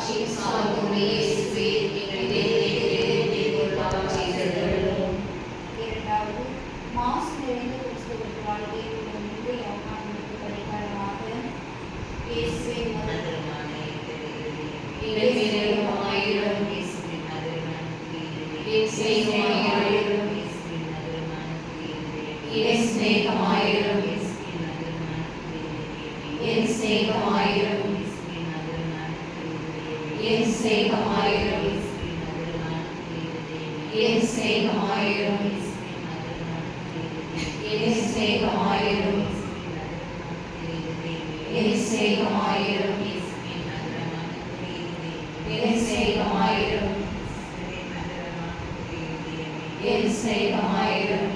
தாட்சியும் சாந்தமுள்ள இயேசுவே, எங்கள் இதயத்தை கொள்ளாமல் செய்தருளும். இரண்டாவது, மாசு நிறைந்த கிறிஸ்துவுக்கு வாழ்க்கையில் இருந்து யோகானுக்கு பரிகாரமாக இயேசுவே மதுரமானே இரக்கமாயிரும். என் சிநேகமாயிரும். என் சிநேகமாயிரும். என் சிநேகமாயிரும். என் சிநேகமாயிரும். என் சிநேகமாயிரும். என் சிநேகமாயிரும். என் சிநேகமாயிரும். என் சிநேகமாயிரும். என் சிநேகமாயிரும்.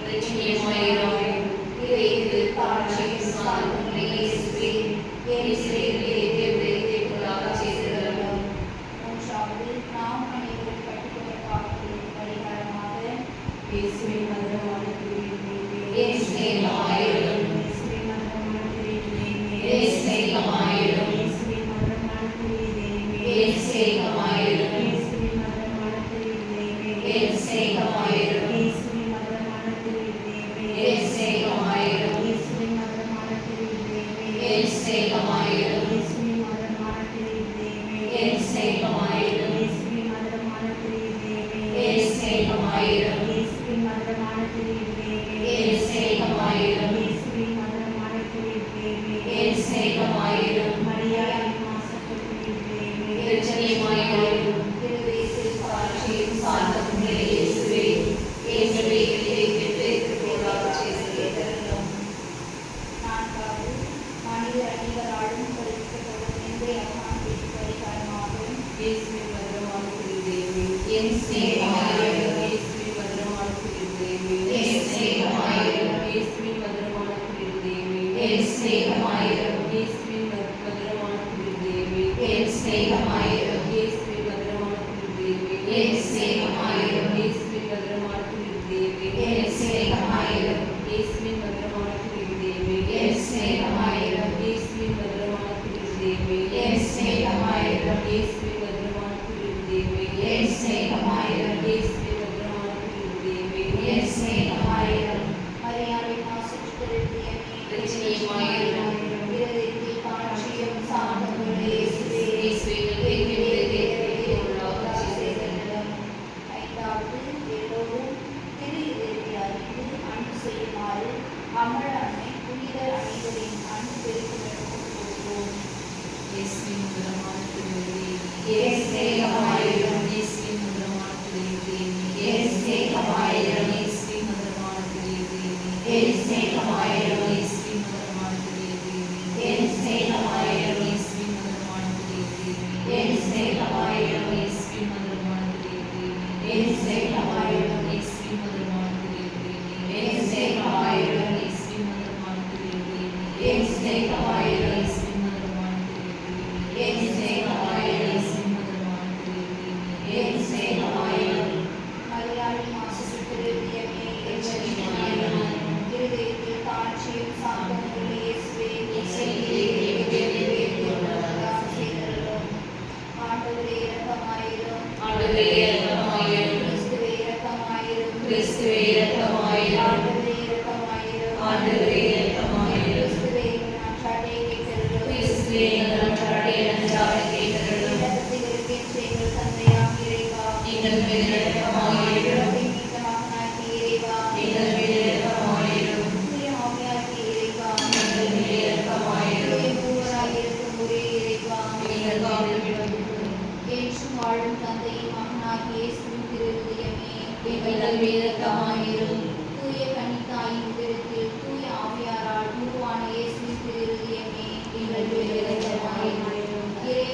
லட்சுமியமாயிரும். இதயத்தில் தாட்சியும் சாந்தமுள்ள இயேசுவே, என் இதயத்தை கொள்ளாமல் செய்தருளும். மூன்றாவது, நாம் அனைவரும் கட்டுப்படுத்தாமல் பரிகாரமாக இயேசுவின் மதுரமான திருவிழி, என் சிநேகமாயிரும். இயேசுவின் மதுரமான திருவிழி, என் சிநேகமாயிரும். இயேசுவின் மதுரமான திருவிழி, என் சிநேகமாயிரும். இயேசுவின் மதுரமான திருவிழி, என் சிநேகமாயிரும். இயேசுவின் மதுரமான திருவிழி, என் சிநேகமாயிரும். இயேசுவின் மதுரமான திருவிழி, என் சிநேகமாயிரும். இயேசுவின் மதுரமான திருவிழி, என் சிநேகமாயிரும். இயேசுவின் மதுரமான திருவிழி, என் சிநேகமாயிரும். இயேசுவின் மதுரமான திருவிழி, என் சிநேகமாயிரும். இயேசுவின் மதுரமான திருவிழி, என் சிநேகமாயிரும். மரியாதையின் மாசற்ற திருவிழி, இரட்சணியமாயிரும். இருதயத்தில் தாட்சியும் சாந்தமுள்ள இயேசுவே, எங்கள் இதயத்தை கொள்ளாமல் செய்தருளும். நான்காவது, மனித அனைவராலும் பரிசுத்தப்படும் எந்த யோகானுக்கு பரிகாரமாக இயேசுவின் மதுரமான திருவிழி, என் சிநேகமாயிரும். இயேசுவின் மதுரமான திருவிழி, என் சிநேகமாயிரும். இயேசுவின் மதுரமான திருவிழி, என் சிநேகமாயிரும். இயேசுவின் மதுரமான திருவிழி, என் சிநேகமாயிரும். இயேசுவின் மதுரமான திருவிழி, என் சிநேகமாயிரும். இயேசுவின் மதுரமான திருவிழி, என் சிநேகமாயிரும். இயேசுவின் மதுரமான திருவிழி, என் சிநேகமாயிரும். இயேசுவின் மதுரமான திருவிழி, என் சிநேகமாயிரும். இயேசுவின் மதுரமான திருவிழி, என் சிநேகமாயிரும். இயேசுவின் மதுரமான திருவிழி, என் சிநேகமாயிரும். மரியாதை மாசற்ற லட்சுமியமாயிரும். இருதயத்தில் தாட்சியும் சாந்தமுள்ள இயேசுவே, இயேசுவே, எங்கள் இதயத்தை கொள்ளாமல் செய்தருளும். ஐந்தாவது, எல்லோரும் திரு இதயத்தை அறிந்து அன்பு செய்யுமாறு அமர அன்னை புனிதர் அனைவரின் அன்பு பெருக்குவதற்கு கூறுவோம். இயேசுவின் மதுரமான திருவிழி, என் சிநேகமாயிரும். இயேசுவின் மதுரமான திருவிழி, என் சிநேகமாயிரும். இயேசுவின் மதுரமான திருவிழி, என் சிநேகமாயிரும். இயேசுவின் மதுரமான திருவிழி, என் சிநேகமாயிரும். இயேசுவின் மதுரமான திருவிழி, என் சிநேகமாயிரும். இயேசுவின் மதுரமான திருவிழி, என் சிநேகமாயிரும். இயேசுவின் மதுரமான திருவிழி, என் சிநேகமாயிரும். இயேசுவின் மதுரமான திருவிழி, என் சிநேகமாயிரும். இயேசுவின் மதுரமான திருவிழி, என் சிநேகமாயிரும். இயேசுவின் மதுரமான திருவிழி, என் சிநேகமாயிரும். மரியாதை மாசற்ற இதயமே, லட்சுமியமாயிரும். இருதயத்தில் தாட்சியும் சாந்தமுள்ள இயேசுவே, எங்கள் இதயத்தை கொள்ளாமல் செய்தருளும். ஆண்டவரே இரக்கமாயிரும். ஆண்டவரே இரக்கமாயிரும். கிறிஸ்துவே இரக்கமாயிரும். கிறிஸ்துவே இரக்கமாயிரும். ஆண்டவரே இரக்கமாயிரும். ஆண்டவரே இரக்கமாயிரும். கிறிஸ்துவே எங்கள் நற்சாட்சியை கேட்டருளும். கிறிஸ்துவே எங்கள் நற்சாட்சியை நன்றாக கேட்டருளும். இரக்கத்தில் இருக்கின்ற எங்கள் தந்தையாகிய இறைவா, எங்கள் மீது இரக்கமாயிரும். உலகின் மீட்ப மகனாகிய இறைவா, எங்கள் மீது இரக்கமாயிரும். தூய ஆவியாகிய இறைவா, எங்கள் மீது இரக்கமாயிரும். தூய மூவராய் இருக்கும் ஒரே இறைவா, எங்கள் காவலிடம் என்றும் வாழும் தந்தையின் மகனாகிய இயேசுவின் திருஹிருதயமே, எங்கள் மீது இரக்கமாயிரும். தூய கன்னித்தாயின் உதரத்தில் தூய ஆவியாரால் உருவான இயேசுவின் திருஹிருதயமே, எங்கள் மீது இரக்கமாயிரும். இறை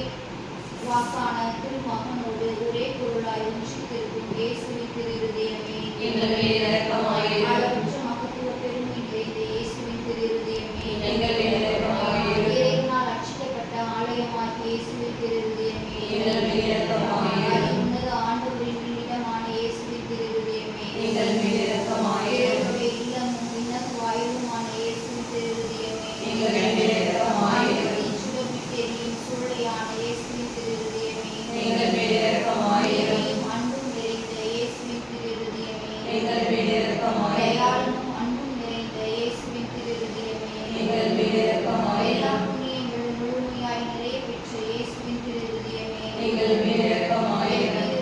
வாக்கான திருமகனோடு ஒரே பொருளாய் ஒன்றித்திருக்கும் இயேசுவின் திருஹிருதயமே, எங்கள் மீது இரக்கமாயிரும். அளவற்ற மகத்துவ பெருமை நிறைந்த இயேசுவின் திருஹிருதயமே, எங்கள் மீது இரக்கமாயிரும். இறைவனால் அர்ச்சிக்கப்பட்ட ஆலயமாகிய இயேசுவின் திருஹிருதயமே, எங்கள் மீது இரக்கமாயிரும். உன்னத ஆண்டவரின் இல்லமான இயேசுவின் திருஹிருதயமே, எங்கள் மீது இரக்கமாயிரும். இறைவனுடைய இல்லமும் விண்ணக வாயிலுமான இயேசுவின் திருஹிருதயமே, எங்கள் மீது இரக்கமாயிரும். ஆண்டவரின் சுடர்விட்டெரியும் சூழல் வழியான இயேசுவின் திருஹிருதயமே, எங்கள் மேல் இரக்கமாயிரும். இறைமையும் அன்பும் நிறைந்த இயேசுவின் திருஹிருதயமே, எங்கள் மேல் இரக்கமாயிரும். தயாளனும் அன்பும் நிறைந்த இயேசுவின் திருஹிருதயமே, எங்கள் மேல் இரக்கமாயிரும். எல்லா புண்ணியங்களும் முழுமையாய் நிறைய பெற்ற இயேசுவின் திருஹிருதயமே, எங்கள் மேல் இரக்கமாயிரும்.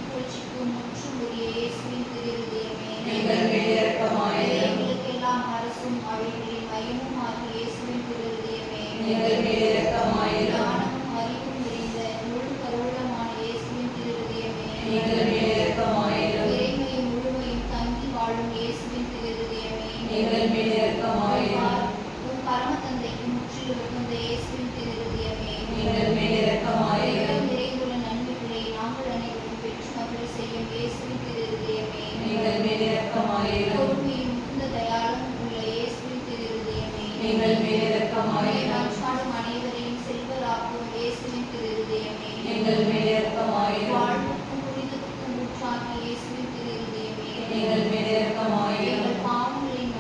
புகழ்ச்சிக்கும் முற்றும் உரிய இயேசுவின் திருஹிருதயமே, எங்கள் மேல் இரக்கமாயிரும். எங்களுக்கெல்லாம் அரசும் அவைகளின் மையமும் ஆகிய இயேசுவின் திருஹிருதயமே, எங்கள் மேல் இரக்கமாயிரும். ஞானமும் அறிவும் நிறைந்த முழு கருவூலமான இயேசுவின் திருஹிருதயமே, எங்கள் மேல் இரக்கமாயிரும். இறைமையும் முழுமையும் தங்கி வாழும் இயேசுவின் திருஹிருதயமே, எங்கள் மேல் இரக்கமாயிரும். உம் பரம தந்தைக்கு முற்றிலும் உகந்த இயேசுவின் திருஹிருதயமே, எங்கள் மேல் இரக்கமாயிரும். உலகம் நிறைந்துள்ள நன்மைகளை நாங்கள் அனைவரும் பெற்று மகிழ செய்யும் இயேசுவின் திருஹிருதயமே, எங்கள் மேல் இரக்கமாயிரும். பொறுமையும் மிகுந்த தயாளமும் உள்ள இயேசுவின் திருஹிருதயமே, எங்கள் மேல் இரக்கமாயிரும். நற்சாடும் அனைவரையும் செல்வராக்கும் இயேசுவின் திருஹிருதயமே, எங்கள் மேல் இரக்கமாயிரும். வாழ்வுக்கும் புனிதத்துக்கும் ஊற்றாகிய இயேசுவின் திருஹிருதயமே, எங்கள் மேல் இரக்கமாயிரும். எங்கள் பாவங்களின்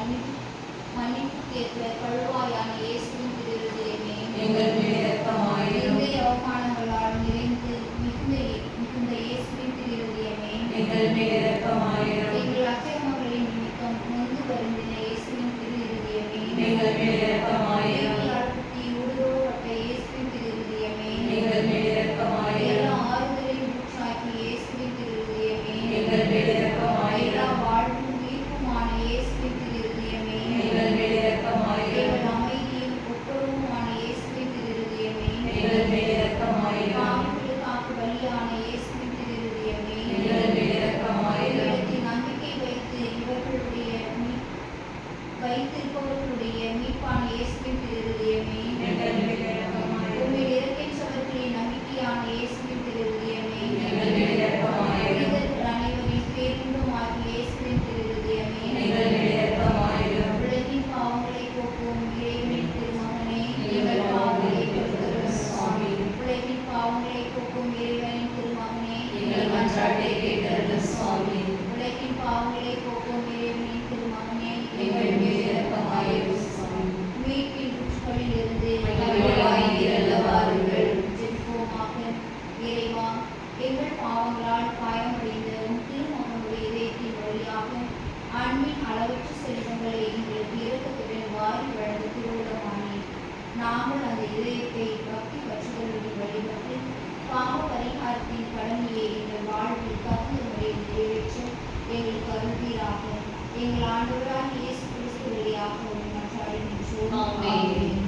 மன்னிப்புக்கேற்ற கழுவாயான இயேசுவின் திருஹிருதயமே, எங்கள் மேல் இரக்கமாயிரும். நிந்தை அவமானங்களால் நிறைந்து மிகுந்த இயேசுவின் திருஹிருதயமே, எங்கள் மேல் இரக்கமாயிரும். எங்கள் அக்கிரமங்களின் நிமித்தம் நொந்து வருந்தின இயேசுவின் திருஹிருதயமே, எங்கள் மேல் இரக்கமாயிரும். நீதியால் குத்தி ஊடுருவப்பட்ட இயேசுவின் திருஹிருதயமே, எங்கள் மேல் இரக்கமாயிரும். எல்லா ஆறுதலின் ஊற்றாகிய இயேசுவின் திருஹிருதயமே, எங்கள் மேல் எல்லா இரக்கமாயிரும். வாழ்வும் உயிர்ப்புமான இயேசுவின் திருஹிருதயமே, எங்கள் மேல் இரக்கமாயிரும். எங்கள் அமைதியும் ஒப்புரவுமான இயேசுவின் திருஹிருதயமே, எங்கள் மேல் இரக்கமாயிரும். பாவங்களுக்காக பலியான இயேசுவின் திருஹிருதயமே, எங்கள் மேல் இரக்கமாயிரும். இவரிடத்தில் நம்பிக்கை வைத்திருப்பவர்களுடைய மீட்பான இயேசுவின் திருஹிருதயமே, எங்கள் மேல் இரக்கமாயிரும். உம்மில் இறக்கேற்றவர்களின் நம்பிக்கையான இயேசுவின் திருஹிருதயமே, எங்கள் மேல் இரக்கமாயிரும். புனிதர்கள் அனைவரின் பேரின்பமாகிய இயேசுவின் திருஹிருதயமே, எங்கள் மேல் இரக்கமாயிரும். உலகின் பாவங்களை போக்கும் இறைவனின் திருமகனே, எங்கள் பாவங்களை பொறுத்தருளும் சுவாமி. உலகின் பாவங்களை போக்கும் இறைவனின் திருமகனே, எங்கள் மன்றாட்டை கேட்டருளும் சுவாமி. உலகின் பாவங்களை போக்கும் இறைவனின் திருமகனே, எங்கள் மேல் இரக்கமாயிரும் சுவாமி. மீட்பின் குற்றங்களிலிருந்து மகிழ்வாய் இறங்க வாருங்கள். ஜெபிப்போமாக. இறைவா, எங்கள் பாவங்களால் காயமடைந்த உம் திருமகனுடைய இதயத்தின் வழியாக அன்பின் அளவற்ற செல்வங்களை எங்களுக்கு இரக்கத்துடன் வாரி வழங்க திருவுளமானே. நாங்கள் அந்த இதயத்தை பக்தி பற்றுதலுடன் வழிபட்டு பாவ பரிகாரத்தின் கடமையை எங்கள் வாழ்வில் தகுந்த முறையில் நிறைவேற்ற எங்களுக்கு அருள்வீராக. எங்கள் ஆண்டவராகிய இயேசு கிறிஸ்து வழியாக உம்மை மன்றாடுகின்றோம். ஆமென்.